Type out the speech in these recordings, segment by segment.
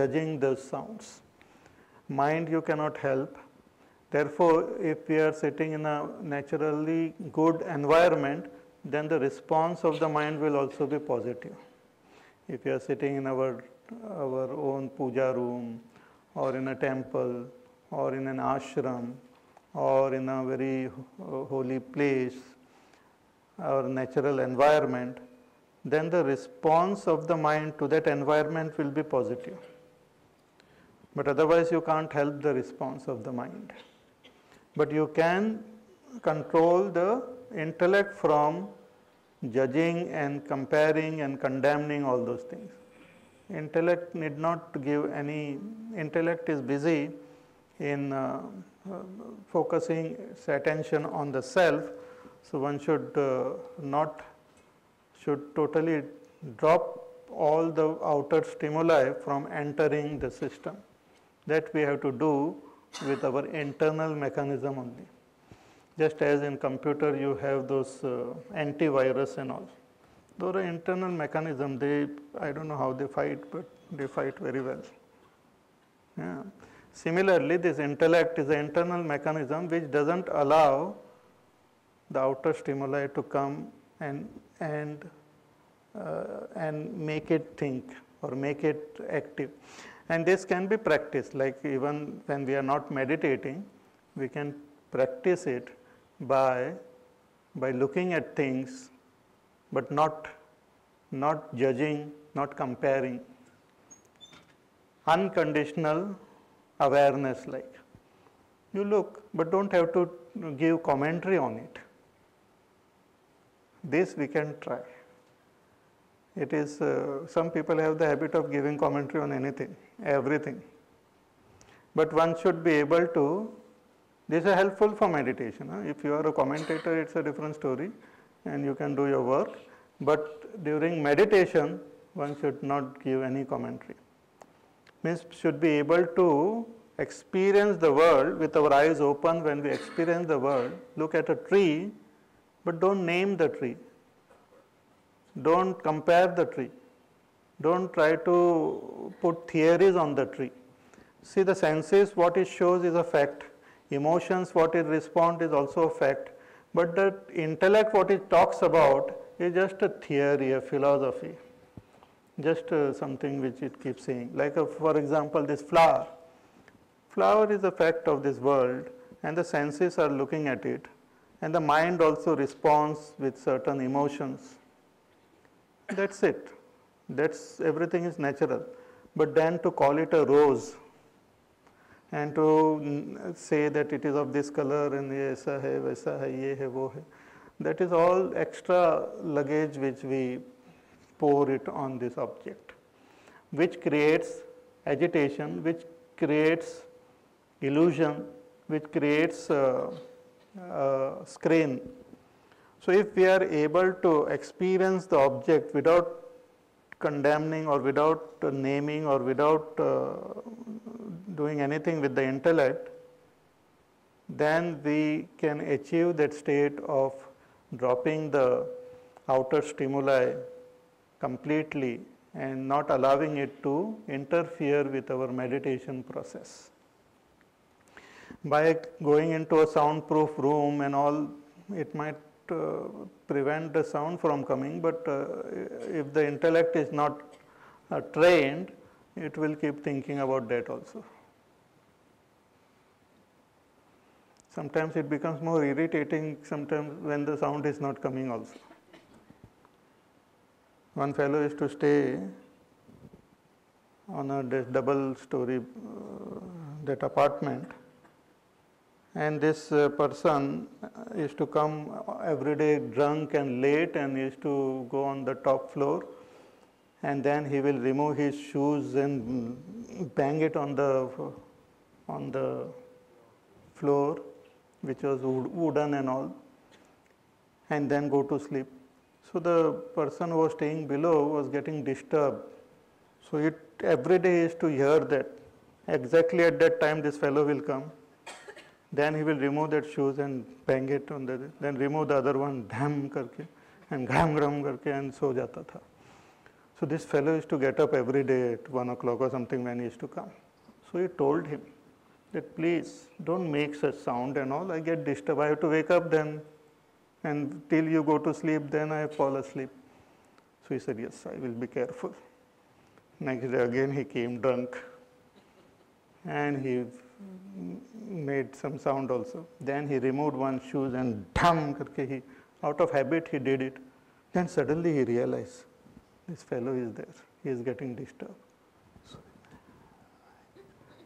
judging those sounds. Mind you cannot help. Therefore, if we are sitting in a naturally good environment, then the response of the mind will also be positive. If you are sitting in our own puja room, or in a temple, or in an ashram, or in a very holy place, or natural environment, then the response of the mind to that environment will be positive. But otherwise you can't help the response of the mind. But you can control the intellect from judging and comparing and condemning all those things. Intellect need not give any, intellect is busy in focusing its attention on the self, so one should should totally drop all the outer stimuli from entering the system. That we have to do with our internal mechanism only. Just as in computer you have those antivirus and all. Those are internal mechanism. I don't know how they fight, but they fight very well. Yeah. Similarly, this intellect is an internal mechanism which doesn't allow the outer stimuli to come and make it think or make it active. And this can be practiced, like even when we are not meditating, we can practice it by looking at things, but not judging, not comparing. Unconditional awareness, like you look, but don't have to give commentary on it. This we can try. It is, some people have the habit of giving commentary on anything, everything. But one should be able to, this is helpful for meditation. If you are a commentator, it's a different story and you can do your work. But during meditation, one should not give any commentary. Means should be able to experience the world with our eyes open. When we experience the world, look at a tree, but don't name the tree. Don't compare the tree. Don't try to put theories on the tree. See, the senses, what it shows is a fact. Emotions, what it responds is also a fact. But the intellect, what it talks about is just a theory, a philosophy. Just something which it keeps saying. Like, for example, this flower. Flower is a fact of this world and the senses are looking at it. And the mind also responds with certain emotions. That's it. That's, everything is natural. But then to call it a rose and to say that it is of this color and ye aisa hai, vaisa hai, ye hai, wo hai, that is all extra luggage which we pour it on this object, which creates agitation, which creates illusion, which creates screen. So if we are able to experience the object without condemning or without naming or without doing anything with the intellect, then we can achieve that state of dropping the outer stimuli completely and not allowing it to interfere with our meditation process. By going into a soundproof room and all, it might prevent the sound from coming, but if the intellect is not trained, it will keep thinking about that also. Sometimes it becomes more irritating sometimes when the sound is not coming also. One fellow used to stay on a double story that apartment, and this person used to come every day drunk and late and used to go on the top floor, and then he will remove his shoes and bang it on the floor, which was wooden and all, and then go to sleep. So the person who was staying below was getting disturbed. So every day he used to hear that. Exactly at that time this fellow will come. Then he will remove that shoes and bang it on then remove the other one, dham karke, and gham gham karke, and so jata tha. So this fellow used to get up every day at 1 o'clock or something when he used to come. So he told him that please don't make such sound and all. I get disturbed. I have to wake up then, and till you go to sleep, then I fall asleep. So he said, yes, I will be careful. Next day again he came drunk, and he made some sound also. Then he removed one shoe and dham karke he, out of habit he did it. Then suddenly he realized, this fellow is there, he is getting disturbed. So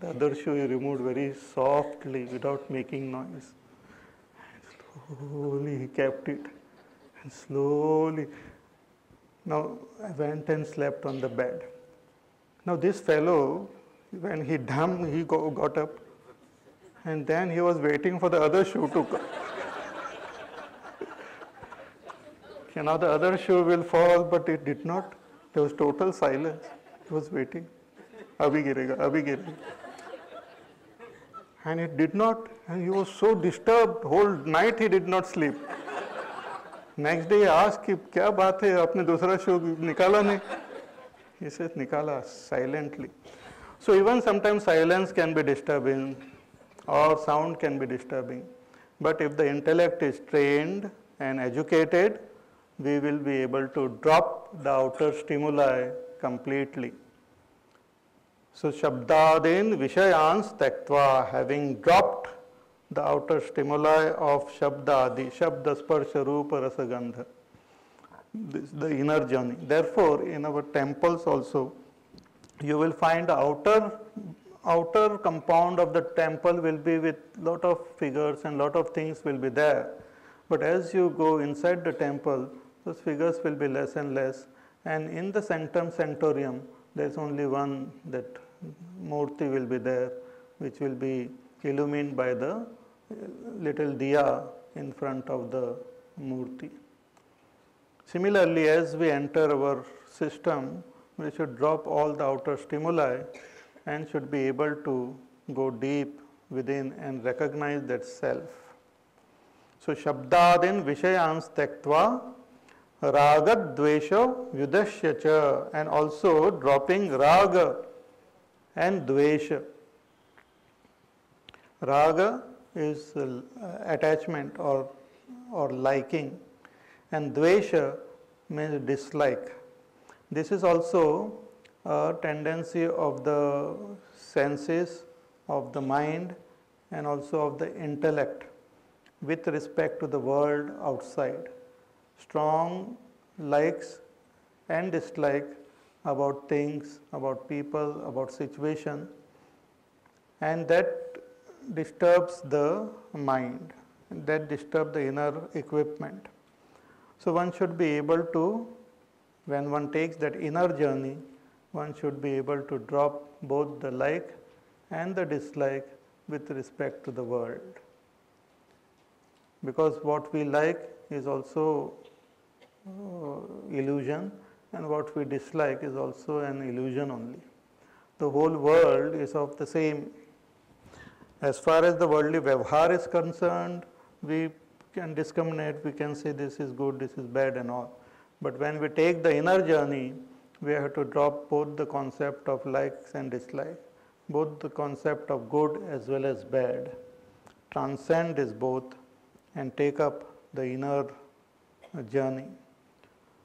the other shoe he removed very softly without making noise. And slowly he kept it, and slowly, now I went and slept on the bed. Now this fellow, when he got up, and then he was waiting for the other shoe to come. Okay, now the other shoe will fall, but it did not. There was total silence. He was waiting. Abhi girega, abhi girega. And it did not, and he was so disturbed, whole night he did not sleep. Next day he asked, kya baat hai, aapne dusra shoe nikala nahi? He says, nikala, silently. So even sometimes silence can be disturbing, or sound can be disturbing. But if the intellect is trained and educated, we will be able to drop the outer stimuli completely. So Shabdadin Vishayans Taktva, having dropped the outer stimuli of Shabdadi, Shabda Sparsha Rupa Rasagandha, this is the inner journey. Therefore, in our temples also, you will find the outer compound of the temple will be with lot of figures and lot of things will be there. But as you go inside the temple, those figures will be less and less. And in the sanctum sanctorium, there is only one that murti will be there, which will be illumined by the little diya in front of the murti. Similarly, as we enter our system, we should drop all the outer stimuli and should be able to go deep within and recognize that self. So, Shabdadin Vishayans Taktva Raga Dvesha Vyudashya cha, and also dropping Raga and Dvesha. Raga is attachment or liking, and Dvesha means dislike. This is also a tendency of the senses, of the mind, and also of the intellect with respect to the world outside. Strong likes and dislike about things, about people, about situation, and that disturbs the mind, that disturbs the inner equipment. So one should be able to, when one takes that inner journey, one should be able to drop both the like and the dislike with respect to the world. Because what we like is also illusion, and what we dislike is also an illusion only. The whole world is of the same. As far as the worldly vyavhar is concerned, we can discriminate, we can say this is good, this is bad and all. But when we take the inner journey, we have to drop both the concept of likes and dislikes, both the concept of good as well as bad, transcend this both and take up the inner journey.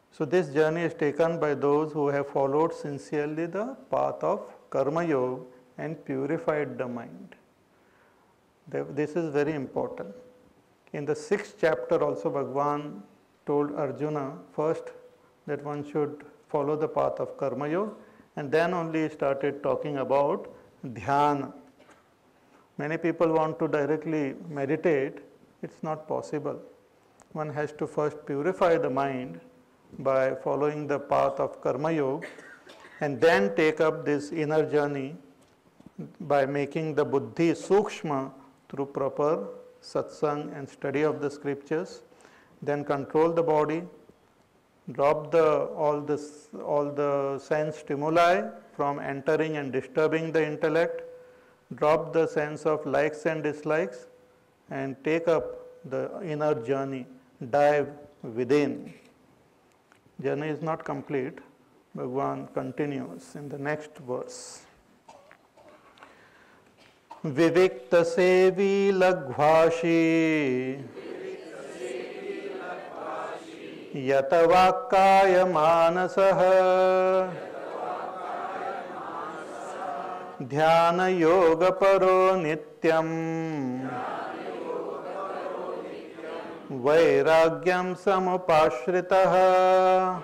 So this journey is taken by those who have followed sincerely the path of Karma Yoga and purified the mind. This is very important. In the 6th chapter also Bhagavan told Arjuna first that one should follow the path of Karma Yoga, and then only he started talking about Dhyana. Many people want to directly meditate. It's not possible. One has to first purify the mind by following the path of Karma Yoga, and then take up this inner journey by making the buddhi sukshma through proper satsang and study of the scriptures, then control the body, drop all the sense stimuli from entering and disturbing the intellect, drop the sense of likes and dislikes, and take up the inner journey, dive within. Journey is not complete, Bhagavan continues in the next verse. Vivikta sevi laghvashi yatavakkaya manasah dhyana yoga paro nityam vairagyam samupashritah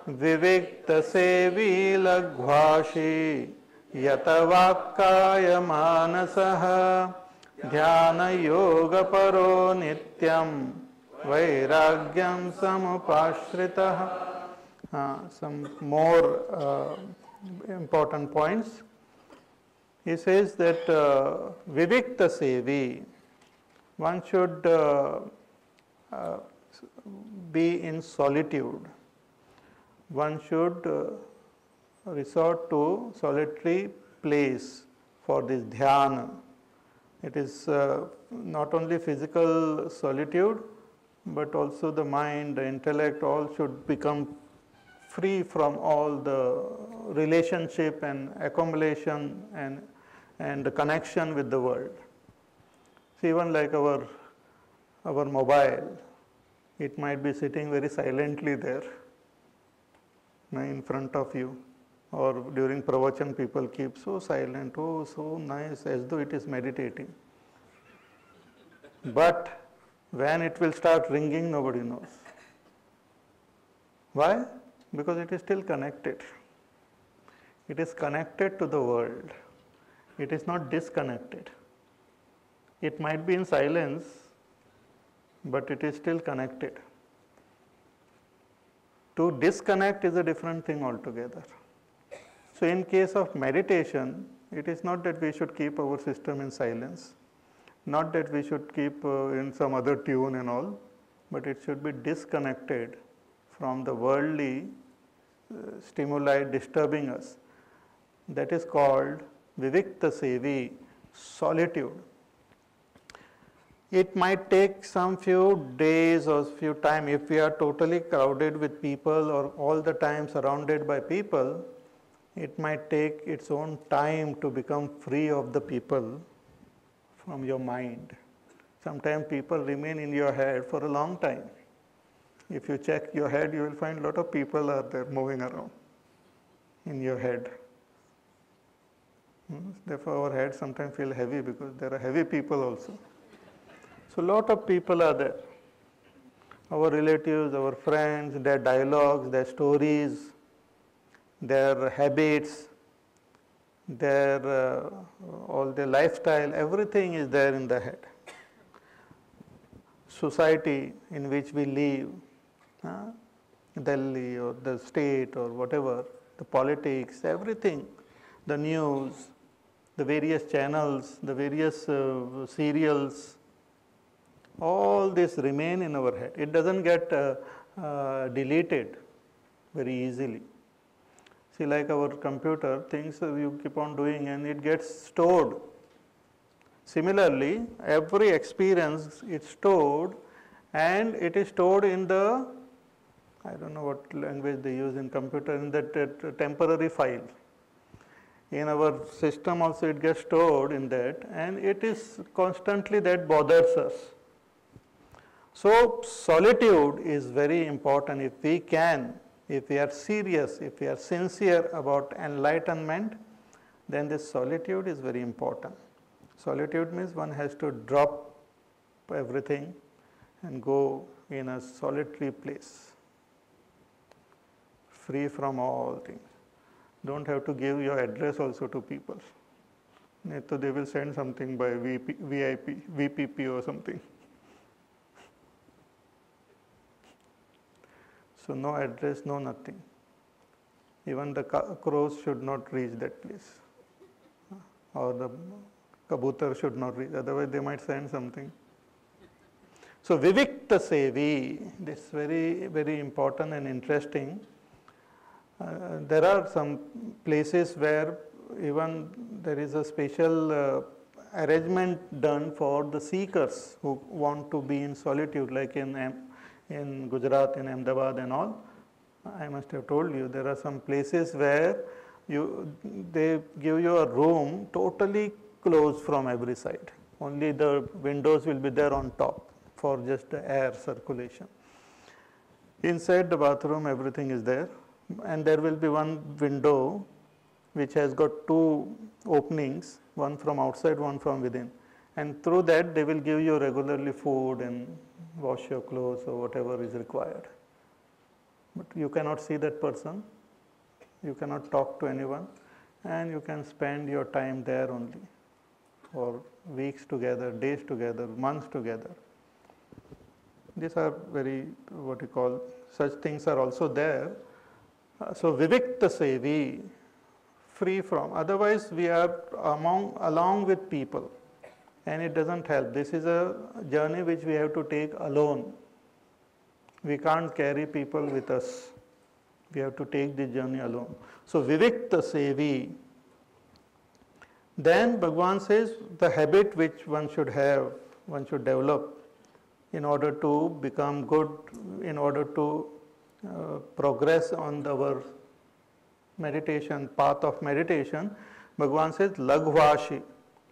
vivikta sevi laghvashi yatavakkaya manasah dhyana yoga paro nityam vairagyam samupashritah. Some more important points. He says that vivikta sevi, one should be in solitude. One should resort to solitary place for this dhyana. It is not only physical solitude, but also the mind, the intellect, all should become free from all the relationship and accumulation and the connection with the world. See, even like our mobile, it might be sitting very silently there in front of you, or during pravachan people keep so silent, oh so nice, as though it is meditating. But when it will start ringing, nobody knows. Why? Because it is still connected. It is connected to the world. It is not disconnected. It might be in silence, but it is still connected. To disconnect is a different thing altogether. So in case of meditation, it is not that we should keep our system in silence, not that we should keep in some other tune and all, but it should be disconnected from the worldly stimuli disturbing us. That is called vivikta sevi, solitude. It might take some few days or few time if we are totally crowded with people or all the time surrounded by people. It might take its own time to become free of the people from your mind. Sometimes people remain in your head for a long time. If you check your head, you will find a lot of people are there moving around in your head. Therefore, our heads sometimes feel heavy because there are heavy people also. So, a lot of people are there. Our relatives, our friends, their dialogues, their stories, their habits, their all their lifestyle, everything is there in the head. Society in which we live, Delhi or the state or whatever, the politics, everything, the news, the various channels, the various serials, all this remain in our head. It doesn't get deleted very easily. See, like our computer, things you keep on doing and it gets stored. Similarly, every experience is stored, and it is stored in the, I don't know what language they use in computer, in that temporary file. In our system also it gets stored in that, and it is constantly that bothers us. So solitude is very important. If we can, if we are serious, if we are sincere about enlightenment, then this solitude is very important. Solitude means one has to drop everything and go in a solitary place, free from all things. Don't have to give your address also to people. So they will send something by VPP or something. So no address, no nothing. Even the crows should not reach that place. Or the kabutar should not reach, otherwise they might send something. So vivikta sevi, this is very, very important and interesting. There are some places where even there is a special arrangement done for the seekers who want to be in solitude, like in in Gujarat, in Ahmedabad and all. I must have told you, there are some places where they give you a room totally closed from every side. Only the windows will be there on top for just the air circulation. Inside the bathroom, everything is there, and there will be one window which has got two openings, one from outside, one from within. And through that, they will give you regularly food and wash your clothes or whatever is required. But you cannot see that person, you cannot talk to anyone, and you can spend your time there only, or weeks together, days together, months together. These are very, what you call, such things are also there. So vivikta sevi, free from, otherwise we are along with people, and it doesn't help. This is a journey which we have to take alone. We can't carry people with us. We have to take the journey alone. So vivikta sevi. Then Bhagavan says the habit which one should have, one should develop in order to become good, in order to progress on our meditation, path of meditation. Bhagavan says lagvashi.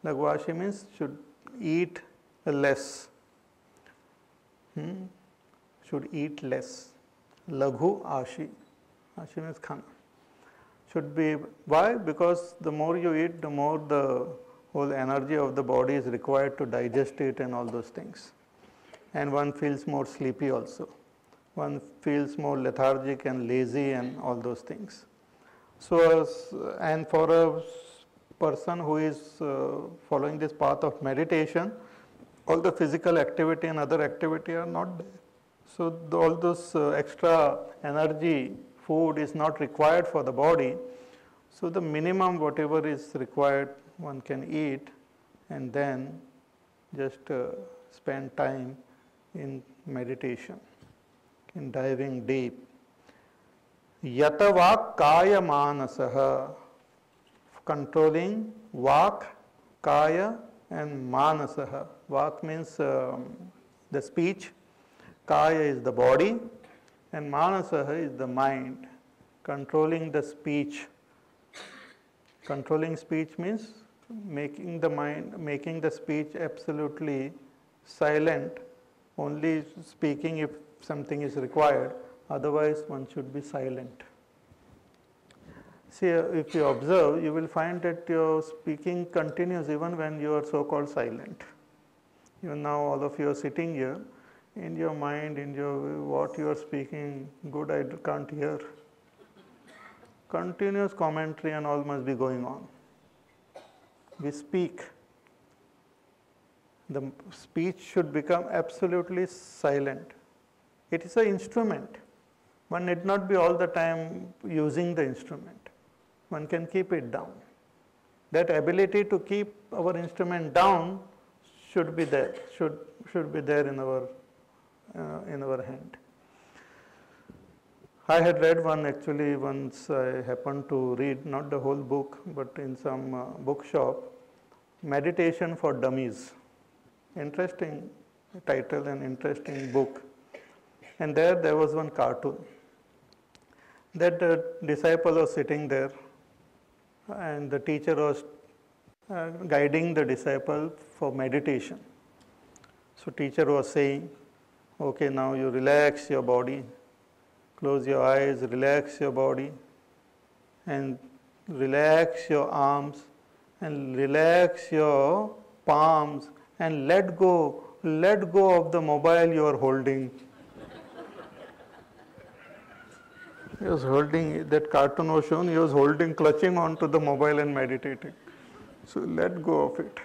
Lagvashi means should eat less. Should eat less. Laghu ashi. Ashi means khana. Should be, why? Because the more you eat, the more the whole energy of the body is required to digest it and all those things. And one feels more sleepy also. One feels more lethargic and lazy and all those things. So, and for a person who is following this path of meditation, all the physical activity and other activity are not there. So all those extra energy, food is not required for the body. So the minimum whatever is required one can eat, and then just spend time in meditation, in diving deep. Yata vak kaya manasaha, controlling vak, kaya and manasaha. Vak means the speech, kaya is the body, and manasaha is the mind. Controlling the speech. Controlling speech means making the mind, making the speech absolutely silent, only speaking if something is required, otherwise one should be silent. See, if you observe, you will find that your speaking continues even when you are so-called silent. Even now all of you are sitting here, in your mind, in your what you are speaking, good I can't hear. Continuous commentary and all must be going on. We speak. The speech should become absolutely silent. It is an instrument. One need not be all the time using the instrument. One can keep it down. That ability to keep our instrument down should be there. Should be there in our hand. I had read one actually once. I happened to read not the whole book, but in some bookshop, Meditation for Dummies. Interesting title and interesting book. And there was one cartoon. That the disciple was sitting there, and the teacher was guiding the disciple for meditation. So teacher was saying, okay, now you relax your body, close your eyes, relax your body, and relax your arms, and relax your palms, and let go of the mobile you are holding. He was holding, that cartoon was shown, he was holding, clutching onto the mobile and meditating. So let go of it.